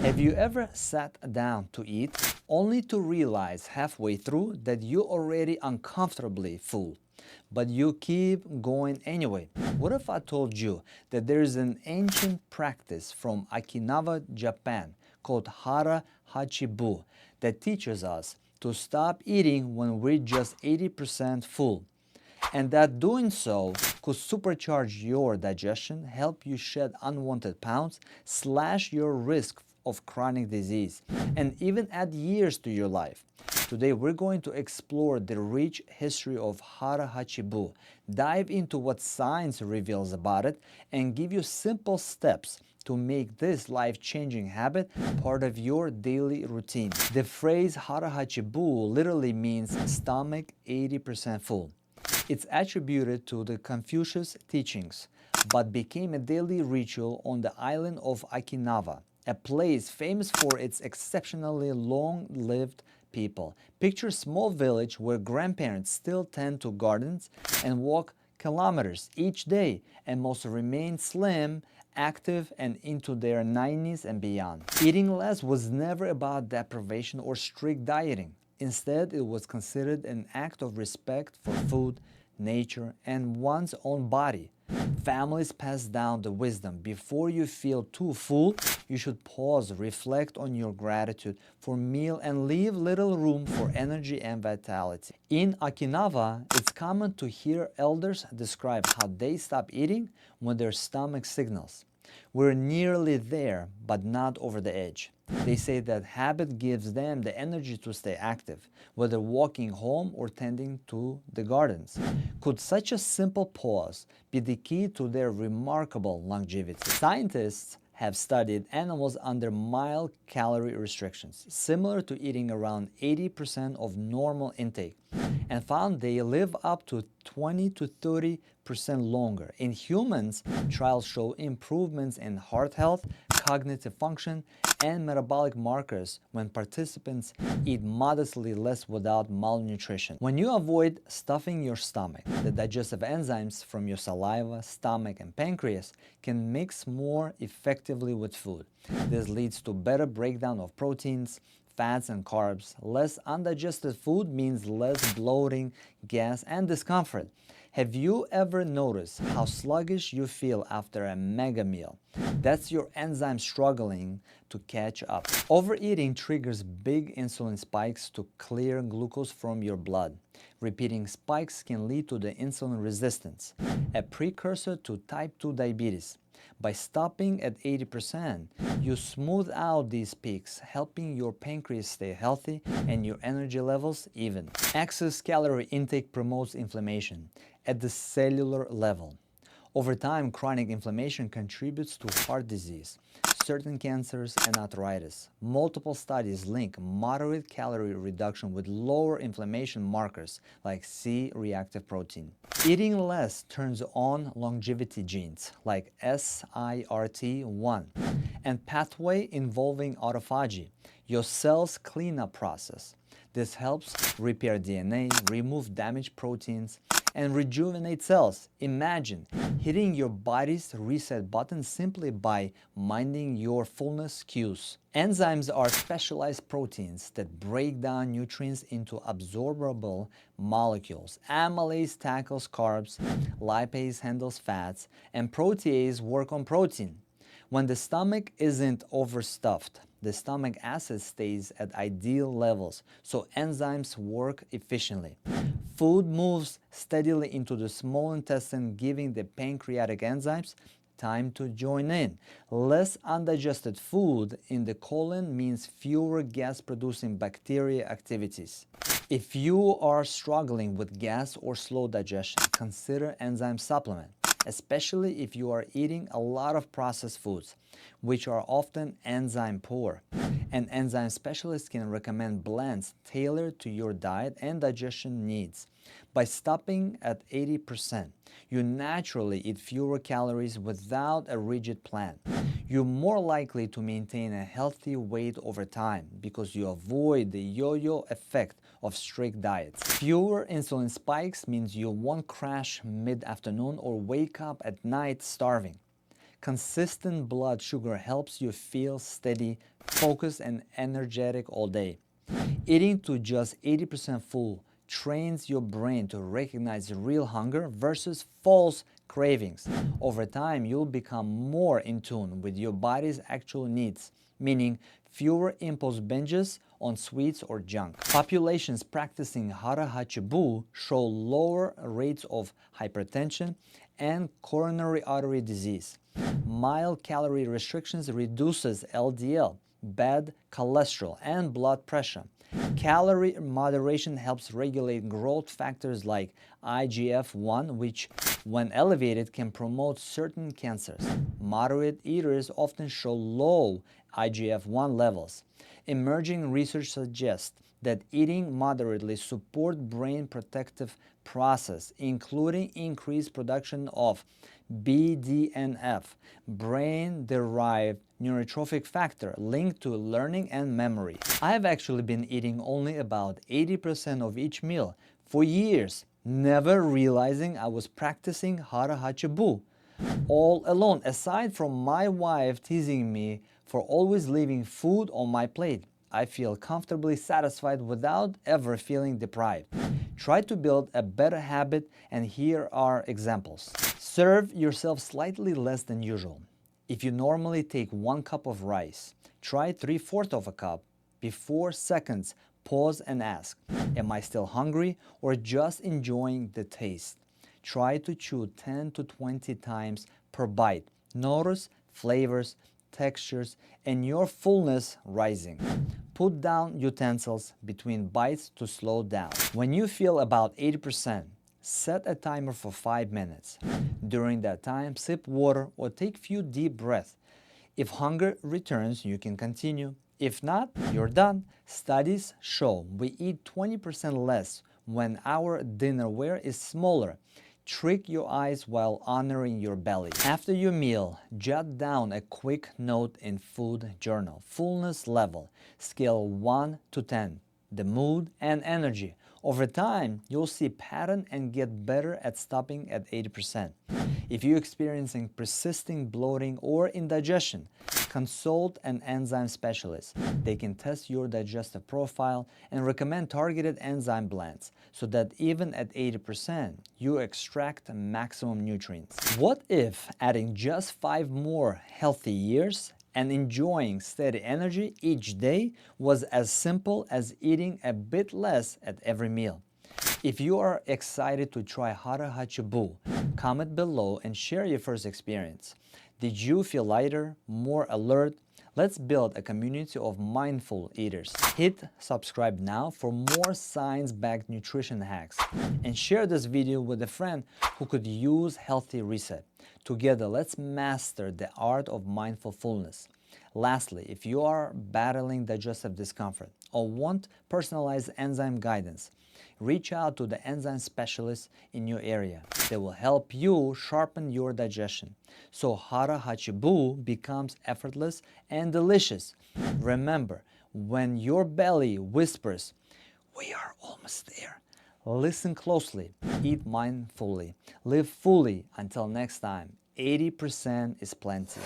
Have you ever sat down to eat only to realize halfway through that you're already uncomfortably full, but you keep going anyway? What if I told you that there is an ancient practice from Okinawa, Japan called Hara Hachi Bu that teaches us to stop eating when we're just 80% full, and that doing so could supercharge your digestion, help you shed unwanted pounds, slash your risk of chronic disease, and even add years to your life. Today we're going to explore the rich history of Hara Hachi Bu, dive into what science reveals about it, and give you simple steps to make this life-changing habit part of your daily routine. The phrase Hara Hachi Bu literally means stomach 80% full. It's attributed to the Confucius teachings, but became a daily ritual on the island of Okinawa, a place famous for its exceptionally long-lived people. Picture a small village where grandparents still tend to gardens and walk kilometers each day, and most remain slim, active, and into their 90s and beyond. Eating less was never about deprivation or strict dieting. Instead, it was considered an act of respect for food, nature, and one's own body. Families pass down the wisdom: before you feel too full, you should pause, reflect on your gratitude for meal, and leave little room for energy and vitality. In Okinawa, it's common to hear elders describe how they stop eating when their stomach signals, "We're nearly there, but not over the edge." They say that habit gives them the energy to stay active, whether walking home or tending to the gardens. Could such a simple pause be the key to their remarkable longevity? Scientists have studied animals under mild calorie restrictions, similar to eating around 80% of normal intake, and found they live up to 20 to 30% longer. In humans, trials show improvements in heart health, cognitive function, and metabolic markers when participants eat modestly less without malnutrition. When you avoid stuffing your stomach, the digestive enzymes from your saliva, stomach, and pancreas can mix more effectively with food. This leads to better breakdown of proteins, fats, and carbs. Less undigested food means less bloating, gas, and discomfort. Have you ever noticed how sluggish you feel after a mega meal? That's your enzyme struggling to catch up. Overeating triggers big insulin spikes to clear glucose from your blood. Repeating spikes can lead to the insulin resistance, a precursor to type 2 diabetes. By stopping at 80%, you smooth out these peaks, helping your pancreas stay healthy and your energy levels even. Excess calorie intake promotes inflammation at the cellular level. Over time, chronic inflammation contributes to heart disease, certain cancers, and arthritis. Multiple studies link moderate calorie reduction with lower inflammation markers like C-reactive protein. Eating less turns on longevity genes like SIRT1 and pathway involving autophagy, your cell's cleanup process. This helps repair DNA, remove damaged proteins, and rejuvenate cells. Imagine hitting your body's reset button simply by minding your fullness cues. Enzymes are specialized proteins that break down nutrients into absorbable molecules. Amylase tackles carbs, lipase handles fats, and protease work on protein. When the stomach isn't overstuffed, the stomach acid stays at ideal levels, so enzymes work efficiently. Food moves steadily into the small intestine, giving the pancreatic enzymes time to join in. Less undigested food in the colon means fewer gas-producing bacteria activities. If you are struggling with gas or slow digestion, consider enzyme supplement, especially if you are eating a lot of processed foods, which are often enzyme poor. An enzyme specialist can recommend blends tailored to your diet and digestion needs. By stopping at 80%, you naturally eat fewer calories without a rigid plan. You're more likely to maintain a healthy weight over time because you avoid the yo-yo effect of strict diets. Fewer insulin spikes means you won't crash mid-afternoon or wake up at night starving. Consistent blood sugar helps you feel steady, focused, and energetic all day. Eating to just 80% full trains your brain to recognize real hunger versus false cravings. Over time, you'll become more in tune with your body's actual needs, meaning fewer impulse binges on sweets or junk. Populations practicing Hara Hachi Bu show lower rates of hypertension and coronary artery disease. Mild calorie restrictions reduces LDL, bad cholesterol, and blood pressure. Calorie moderation helps regulate growth factors like IGF-1, which, when elevated, can promote certain cancers. Moderate eaters often show low IGF-1 levels. Emerging research suggests that eating moderately supports brain protective process, including increased production of BDNF, brain-derived neurotrophic factor linked to learning and memory. I have actually been eating only about 80% of each meal for years, never realizing I was practicing Hara Hachi Bu all alone, aside from my wife teasing me for always leaving food on my plate. I feel comfortably satisfied without ever feeling deprived. Try to build a better habit, and here are examples. Serve yourself slightly less than usual. If you normally take 1 cup of rice, try 3/4 of a cup. Before seconds, pause and ask, am I still hungry or just enjoying the taste? Try to chew 10 to 20 times per bite. Notice flavors, textures, and your fullness rising. Put down utensils between bites to slow down. When you feel about 80%, set a timer for 5 minutes. During that time, sip water or take few deep breaths. If hunger returns, you can continue. If not, you're done. Studies show we eat 20% less when our dinnerware is smaller. Trick your eyes while honoring your belly. After your meal, jot down a quick note in food journal. Fullness level, scale 1 to 10, the mood and energy. Over time, you'll see pattern and get better at stopping at 80%. If you're experiencing persisting bloating or indigestion, consult an enzyme specialist. They can test your digestive profile and recommend targeted enzyme blends so that even at 80%, you extract maximum nutrients. What if adding just 5 more healthy years and enjoying steady energy each day was as simple as eating a bit less at every meal? If you are excited to try Hara Hachi Bu, comment below and share your first experience. Did you feel lighter, more alert? Let's build a community of mindful eaters. Hit subscribe now for more science-backed nutrition hacks, and share this video with a friend who could use healthy reset. Together, let's master the art of mindful fullness. Lastly, if you are battling digestive discomfort or want personalized enzyme guidance, reach out to the enzyme specialist in your area. They will help you sharpen your digestion so Hara Hachi Bu becomes effortless and delicious. Remember, when your belly whispers, "We are almost there," listen closely, eat mindfully, live fully. Until next time, 80% is plenty.